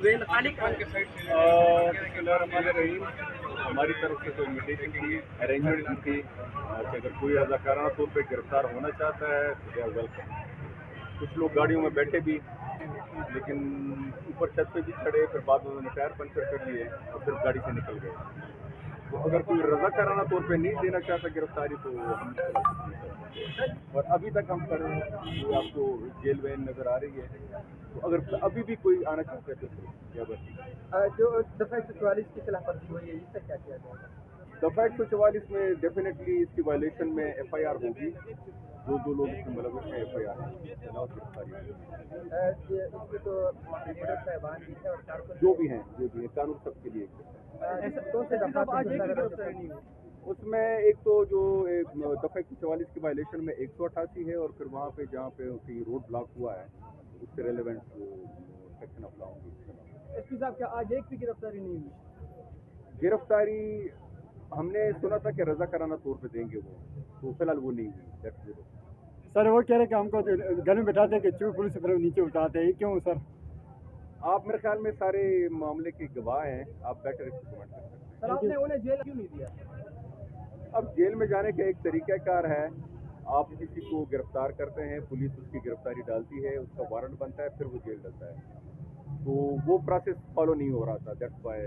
बिस्मिल्लाहिर्रहमानिर्रहीम। हमारी तरफ से तो इन्विटेशन की अरेंजमेंट की थी कि अगर कोई रज़ाकाराना तौर पे गिरफ्तार होना चाहता है तो दे आर वेलकम। कुछ लोग गाड़ियों में बैठे भी, लेकिन ऊपर छत पे भी चढ़े, फिर बाद में उन्होंने टायर पंचर कर लिए और फिर गाड़ी से निकल गए। तो अगर कोई रज़ाकाराना तौर पे नहीं देना चाहता गिरफ्तारी तो हम और अभी तक हम कर जो आपको जेल वैन नज़र आ रही है, तो अगर अभी भी कोई आना चाहता है तो या बस जो दफा 144 की खिलाफ वर्जी हुई है, इससे क्या किया जाएगा? दफा 144 में डेफिनेटली इसकी वायलेशन में FIR होगी। जो लोग इसमें मुलविस हैं FIR इसमें तो रिपोर्टर साहिबान भी है और कारकुन जो भी हैं कानून सबके लिए कौन से दफा उसमें एक तो जो दफा 144 की वायलेशन में 188 है, और फिर वहाँ पे जहाँ पे कहीं रोड ब्लॉक हुआ है उससे रेलेवेंट वो सेक्शन अप्लाई होंगे। एसपी साहब, क्या आज एक भी गिरफ्तारी नहीं हुई? गिरफ्तारी हमने सुना था कि रज़ाकाराना तौर पे देंगे वो, तो फिलहाल वो नहीं हुई। सर वो कह रहे कि हमको घर में बैठाते कि चूर पुलिस पर नीचे उतारते हैं, क्यों सर? आप मेरे ख्याल में सारे मामले के गवाह हैं, आप बेटर इसको कमेंट कर सकते हैं। सर, आपने उन्हें जेल क्यों नहीं दिया? अब जेल में जाने का एक तरीक़ाकार है, आप किसी को गिरफ्तार करते हैं, पुलिस उसकी गिरफ्तारी डालती है, उसका वारंट बनता है, फिर वो जेल डलता है, तो वो प्रोसेस फॉलो नहीं हो रहा था, दैट्स व्हाई